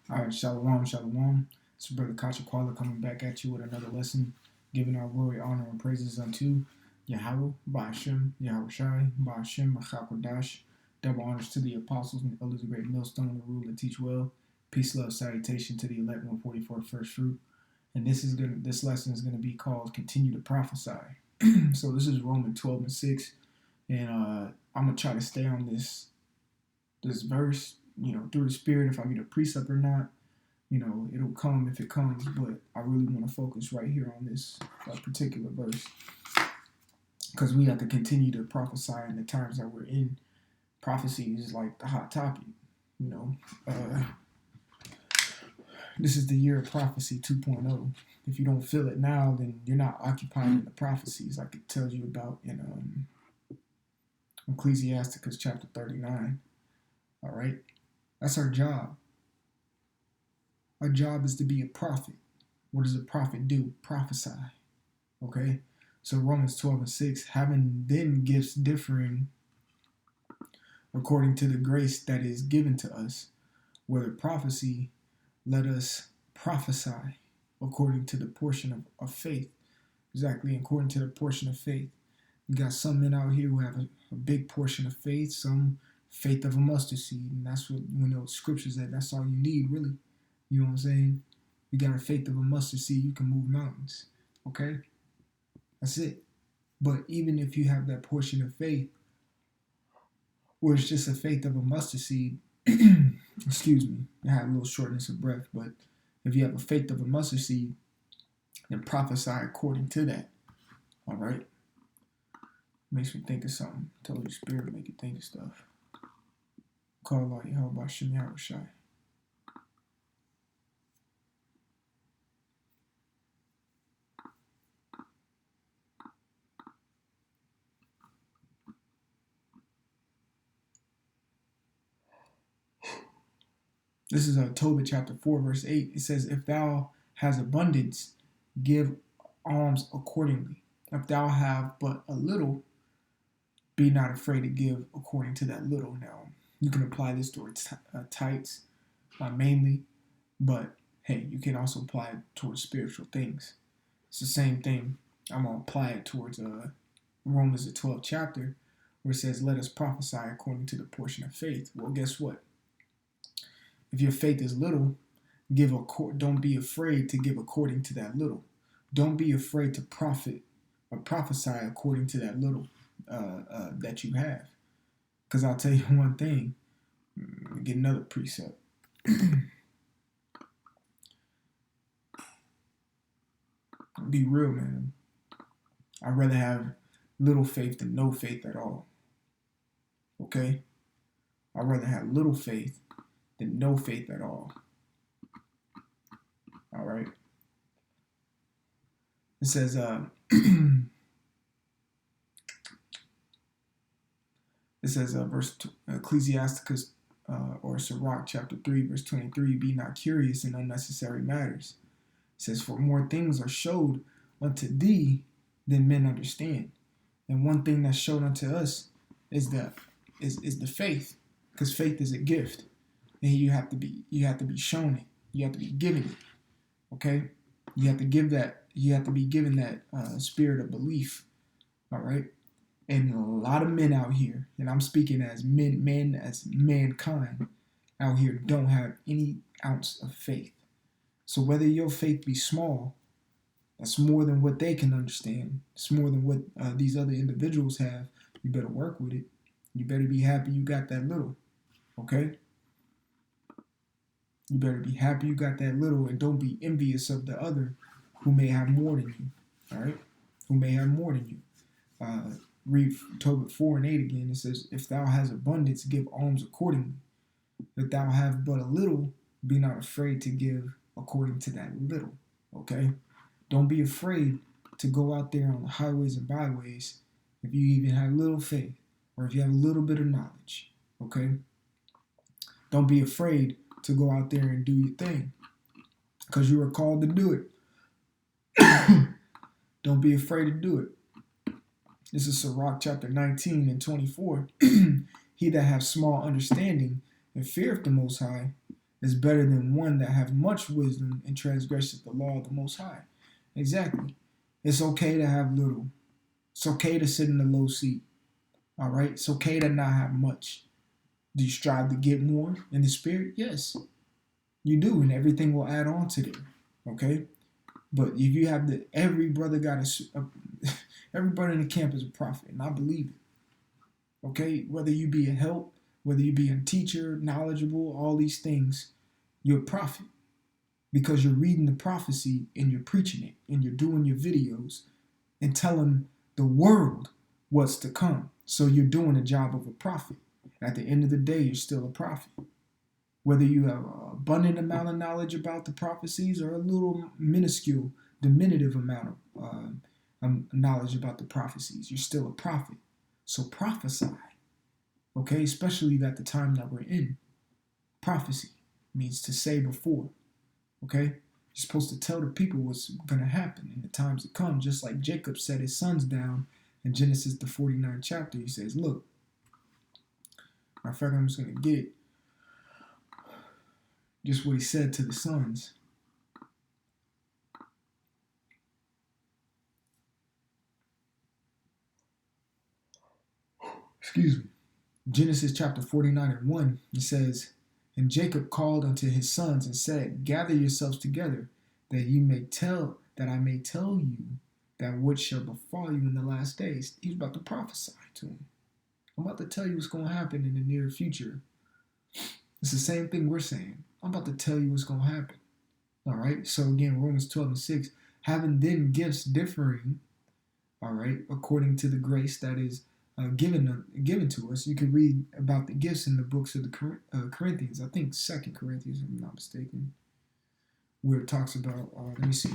All right, shalom, shalom. It's Brother Kachakwala coming back at you with another lesson, giving our glory, honor, and praises unto Yahweh, Ba'ashem, Yahweh Shai, Ba'ashem, Machakodash. Double honors to the apostles and elders of great millstone, the rule and teach well. Peace, love, salutation to the elect 144 first fruit. And this lesson is gonna be called "Continue to Prophesy." So this is Romans 12:6, and I'm gonna try to stay on this verse, through the Spirit. If I get a precept or not, it'll come if it comes. But I really want to focus right here on this particular verse because we have to continue to prophesy in the times that we're in. Prophecy is like the hot topic. You know, this is the year of prophecy 2.0. If you don't feel it now, then you're not occupying the prophecies like it tells you about in Ecclesiasticus chapter 39. All right, that's our job. Our job is to be a prophet. What does a prophet do? Prophesy. Okay? So Romans 12:6, having then gifts differing according to the grace that is given to us, whether prophecy, let us prophesy according to the portion of faith. Exactly, according to the portion of faith. You got some men out here who have a big portion of faith, some faith of a mustard seed, and that's what scriptures that that's all you need, really. You know what I'm saying? You got a faith of a mustard seed, you can move mountains. Okay? That's it. But even if you have that portion of faith, where it's just a faith of a mustard seed, excuse me, I had a little shortness of breath, but if you have a faith of a mustard seed, then prophesy according to that. All right? Makes me think of something. Tell the Spirit make you think of stuff. Call out Yahweh Ba'ashem Yahweh Shai. This is Tobit chapter 4, verse 8. It says, if thou hast abundance, give alms accordingly. If thou have but a little, be not afraid to give according to that little. Now, you can apply this towards tithes mainly, but hey, you can also apply it towards spiritual things. It's the same thing. I'm going to apply it towards Romans the 12th chapter, where it says, let us prophesy according to the portion of faith. Well, guess what? If your faith is little, don't be afraid to give according to that little. Don't be afraid to prophet or prophesy according to that little that you have. Because I'll tell you one thing, get another precept. Be real, man. I'd rather have little faith than no faith at all. Okay? I'd rather have little faith than no faith at all. All right? It says, verse Ecclesiasticus or Sirach chapter 3, verse 23, be not curious in unnecessary matters. It says, for more things are showed unto thee than men understand. And one thing that's showed unto us is the faith, because faith is a gift, and you have to be shown it. You have to be given it. Okay, you have to give that. You have to be given that spirit of belief. All right, and a lot of men out here, and I'm speaking as men as mankind out here, don't have any ounce of faith. So whether your faith be small, that's more than what they can understand. It's more than what these other individuals have. You better work with it. You better be happy you got that little. Okay? You better be happy you got that little, and don't be envious of the other who may have more than you. All right? Who may have more than you. Read Tobit 4 and 8 again. It says, if thou hast abundance, give alms accordingly. If thou have but a little, be not afraid to give according to that little. Okay? Don't be afraid to go out there on the highways and byways if you even have little faith or if you have a little bit of knowledge. Okay? Don't be afraid to go out there and do your thing because you are called to do it. Don't be afraid to do it. This is Sirach chapter 19 and 24. He that hath small understanding and feareth the Most High is better than one that have much wisdom and transgresses the law of the Most High. Exactly. It's okay to have little. It's okay to sit in the low seat. All right? It's okay to not have much. Do you strive to get more in the spirit? Yes, you do, and everything will add on to there. Okay? But if you have every brother every brother in the camp is a prophet, and I believe it. Okay? Whether you be a help, whether you be a teacher, knowledgeable, all these things, you're a prophet. Because you're reading the prophecy and you're preaching it and you're doing your videos and telling the world what's to come. So you're doing the job of a prophet. At the end of the day, you're still a prophet. Whether you have an abundant amount of knowledge about the prophecies or a little minuscule, diminutive amount of knowledge about the prophecies, you're still a prophet. So prophesy, okay? Especially at the time that we're in. Prophecy means to say before, okay? You're supposed to tell the people what's going to happen in the times to come, just like Jacob set his sons down in Genesis, the 49th chapter. He says, look, matter of fact, I'm just going to get just what he said to the sons. Excuse me. Genesis chapter 49 and 1, he says, and Jacob called unto his sons and said, gather yourselves together, that I may tell you that what shall befall you in the last days. He's about to prophesy to him. I'm about to tell you what's going to happen in the near future. It's the same thing we're saying. I'm about to tell you what's going to happen. All right. So again, Romans 12 and 6, having then gifts differing, all right, according to the grace that is given to us. You can read about the gifts in the books of the Corinthians. I think 2 Corinthians, if I'm not mistaken, where it talks about, let me see.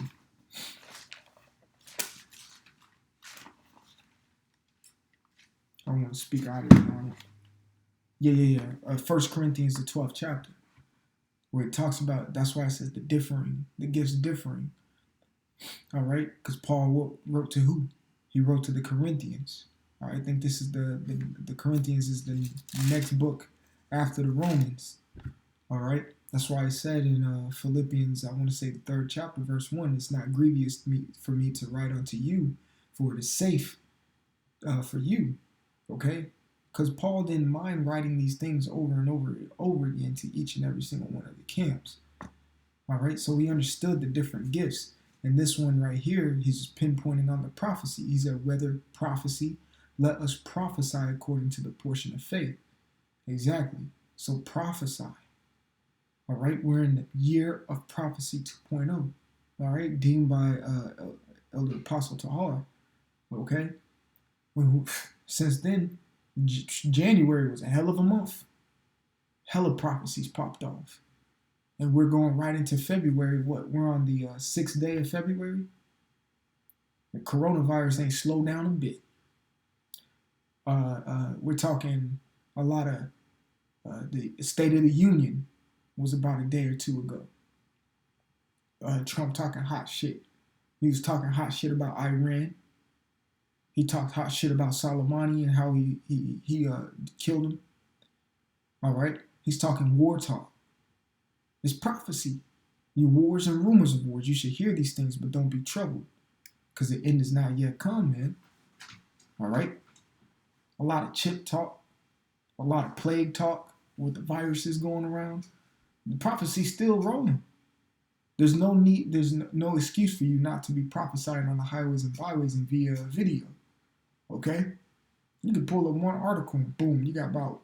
I don't want to speak out of it. Yeah. 1 Corinthians, the 12th chapter, where it talks about, that's why it says the gifts differing. All right, because Paul wrote to who? He wrote to the Corinthians. All right, I think this is the Corinthians is the next book after the Romans. All right, that's why I said in Philippians, I want to say the 3rd chapter, verse 1, it's not grievous for me to write unto you, for it is safe for you. Okay, because Paul didn't mind writing these things over and over again to each and every single one of the camps. All right, so he understood the different gifts. And this one right here, he's just pinpointing on the prophecy. He said, whether prophecy, let us prophesy according to the portion of faith. Exactly. So prophesy. All right, we're in the year of prophecy 2.0. All right, deemed by Elder Apostle Tahar. Okay, since then, January was a hell of a month. Hella prophecies popped off. And we're going right into February. We're on the 6th day of February. The coronavirus ain't slowed down a bit. We're talking a lot of the State of the Union was about a day or two ago. Trump talking hot shit. He was talking hot shit about Iran. He talked hot shit about Soleimani and how he killed him. All right, he's talking war talk. It's prophecy. You wars and rumors of wars. You should hear these things, but don't be troubled, because the end is not yet come, man. All right? A lot of chip talk, a lot of plague talk with the viruses going around. The prophecy's still rolling. There's no excuse for you not to be prophesying on the highways and byways and via video. Okay? You can pull up one article and boom, you got about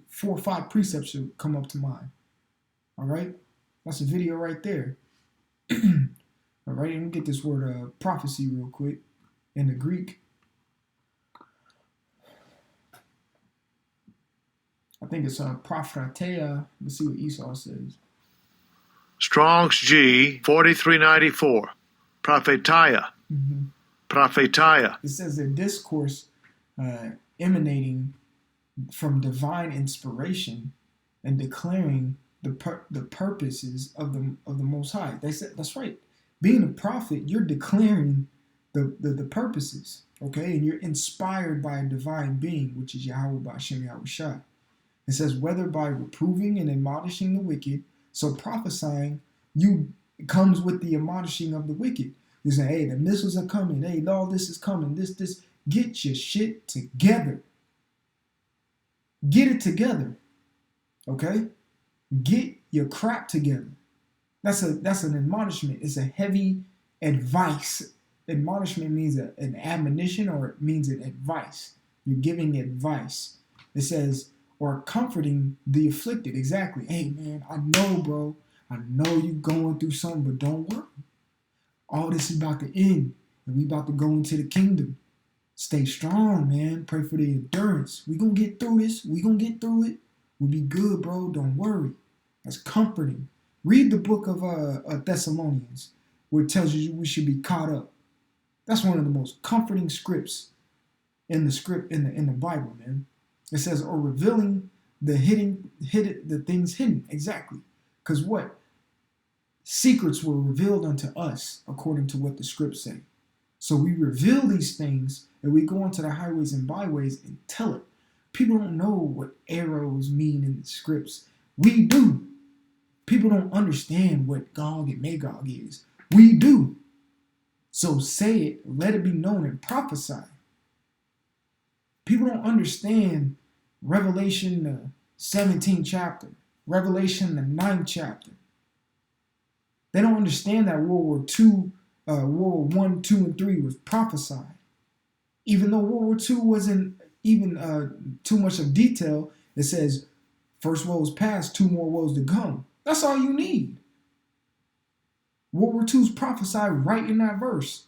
4 or 5 precepts that come up to mind. All right? That's a video right there. All right, let me get this word prophecy real quick in the Greek. I think it's prophrateia. Let's see what Esau says. Strong's G 4394. Prophetia. Mm-hmm. Prophetia. It says a discourse emanating from divine inspiration and declaring the purposes of the Most High. They said that's right. Being a prophet, you're declaring the purposes, okay, and you're inspired by a divine being, which is Yahweh B'Shem Yahushua. It says whether by reproving and admonishing the wicked, So prophesying, comes with the admonishing of the wicked. You say, hey, the missiles are coming. Hey, all this is coming. This. Get your shit together. Get it together. Okay? Get your crap together. That's an admonishment. It's a heavy advice. Admonishment means an admonition, or it means an advice. You're giving advice. It says, or comforting the afflicted. Exactly. Hey, man, I know, bro. I know you're going through something, but don't worry. All this is about to end, and we about to go into the kingdom. Stay strong, man. Pray for the endurance. We gonna get through this. We gonna get through it. We'll be good, bro. Don't worry. That's comforting. Read the book of Thessalonians, where it tells you we should be caught up. That's one of the most comforting scripts in the Bible, man. It says, or revealing the things hidden. Exactly. Because what? Secrets were revealed unto us, according to what the scripts say. So we reveal these things, and we go onto the highways and byways and tell it. People don't know what arrows mean in the scripts. We do. People don't understand what Gog and Magog is. We do. So say it, let it be known, and prophesy. People don't understand Revelation, the 17th chapter, Revelation, the 9th chapter. They don't understand that World War II, World War I, II, and III was prophesied. Even though World War II wasn't even too much of detail, it says, first woe is past, two more woes to come. That's all you need. World War II is prophesied right in that verse.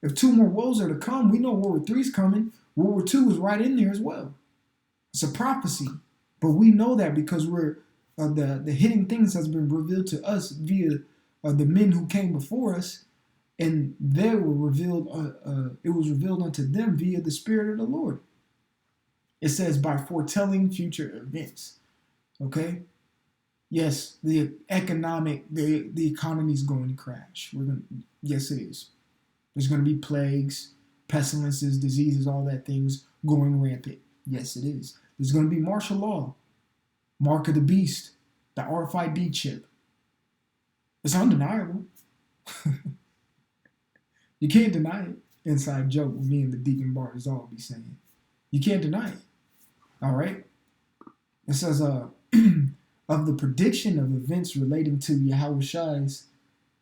If two more woes are to come, we know World War III is coming. World War II is right in there as well. It's a prophecy. But we know that because we're the hidden things has been revealed to us via the men who came before us, and they were revealed. It was revealed unto them via the Spirit of the Lord. It says by foretelling future events. Okay. Yes, the economy is going to crash. Yes, it is. There's going to be plagues, pestilences, diseases, all that things going rampant. Yes, it is. There's going to be martial law, mark of the beast, the RFID chip. It's undeniable. You can't deny it. Inside joke with me and the Deacon Bart is all be saying. You can't deny it. All right? It says, of the prediction of events relating to Yahushai's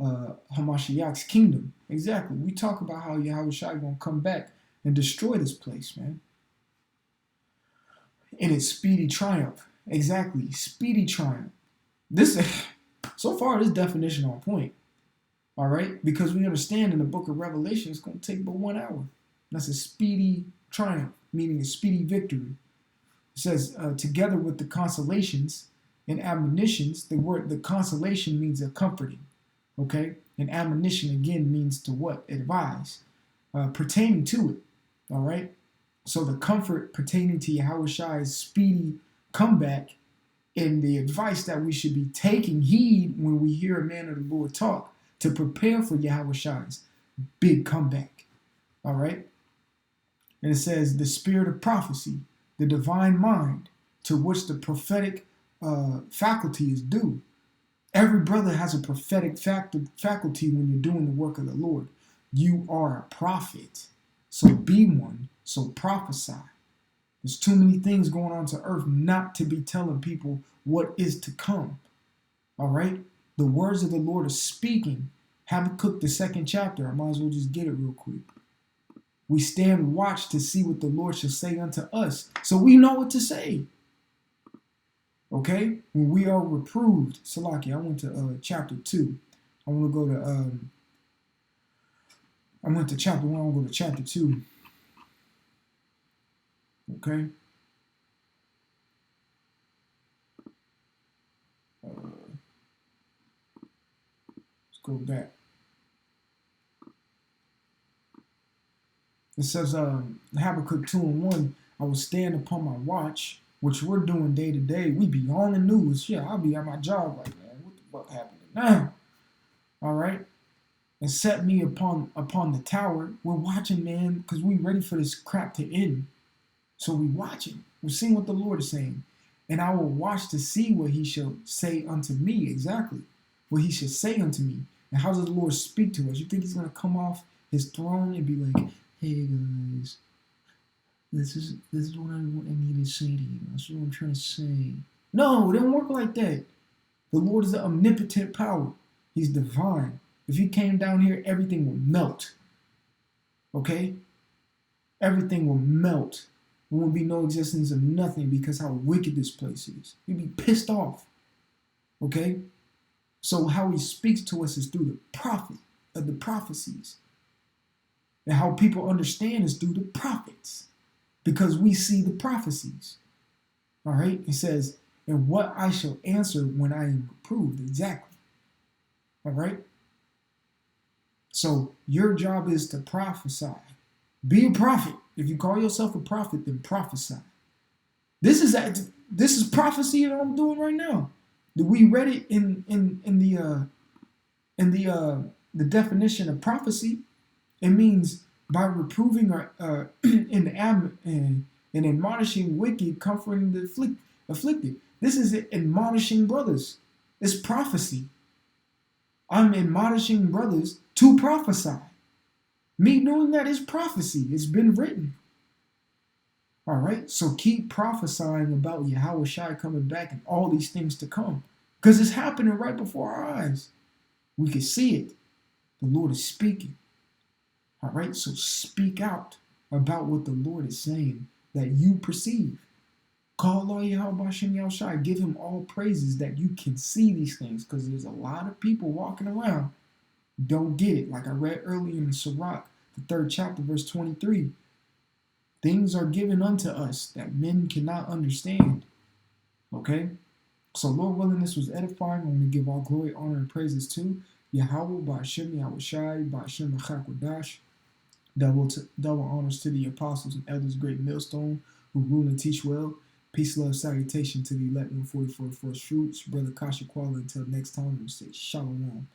Hamashiach's kingdom. Exactly. We talk about how Yahushai going to come back and destroy this place, man. In its speedy triumph. Exactly. Speedy triumph. So far, this definition on point. All right? Because we understand in the book of Revelation, it's going to take but 1 hour. That's a speedy triumph, meaning a speedy victory. It says, together with the consolations and admonitions, the consolation means a comforting. Okay? And admonition, again, means to what? Advise. Pertaining to it. All right? So the comfort pertaining to Yahushai's speedy comeback and the advice that we should be taking heed when we hear a man of the Lord talk to prepare for Yahushai's big comeback. All right? And it says the spirit of prophecy, the divine mind to which the prophetic faculty is due. Every brother has a prophetic faculty when you're doing the work of the Lord. You are a prophet. So be one. So prophesy. There's too many things going on to earth not to be telling people what is to come. All right? The words of the Lord are speaking. Habakkuk, the 2nd chapter. I might as well just get it real quick. We stand watch to see what the Lord shall say unto us. So we know what to say. Okay? When we are reproved. Salaki, I went to chapter 2. I want to go to I went to chapter 1. I want to go to chapter 2. Okay? Let's go back. It says, Habakkuk 2:1, I will stand upon my watch, which we're doing day to day. We be on the news. Yeah, I'll be at my job like, man, what the fuck happened now? All right? And set me upon the tower. We're watching, man, because we ready for this crap to end. So we watching. We're seeing what the Lord is saying. And I will watch to see what he shall say unto me, exactly. What he shall say unto me. And how does the Lord speak to us? You think he's going to come off his throne and be like, hey guys, this is what I need to say to you. That's what I'm trying to say. No, it don't work like that. The Lord is the omnipotent power. He's divine. If he came down here, everything will melt. Okay? Everything will melt. There won't be no existence of nothing because how wicked this place is. You'd be pissed off. Okay? So how he speaks to us is through the prophet of the prophecies. And how people understand is through the prophets. Because we see the prophecies. All right? It says, and what I shall answer when I am reproved. Exactly. All right? So your job is to prophesy. Be a prophet. If you call yourself a prophet, then prophesy. This is prophecy that I'm doing right now. We read it in the definition of prophecy. It means by reproving or in admonishing wicked, comforting the afflicted. This is admonishing brothers. It's prophecy. I'm admonishing brothers to prophesy. Me knowing that is prophecy. It's been written. All right? So keep prophesying about Yahweh Shai coming back and all these things to come. Because it's happening right before our eyes. We can see it. The Lord is speaking. All right? So speak out about what the Lord is saying that you perceive. Call Allah Yahweh Bashem Yahushai. Give him all praises that you can see these things. Because there's a lot of people walking around who don't get it. Like I read earlier in Sirach, the 3rd chapter, verse 23. Things are given unto us that men cannot understand. Okay? So Lord willing, this was edifying. I'm going to give all glory, honor, and praises to Yahweh Bashem Yahushai Bashem Achakwadash. Double honors to the apostles and elders, great millstone, who rule and teach well. Peace, love, salutation to the elect 144 first fruits. Brother Kasha Kwala, until next time, we say shalom.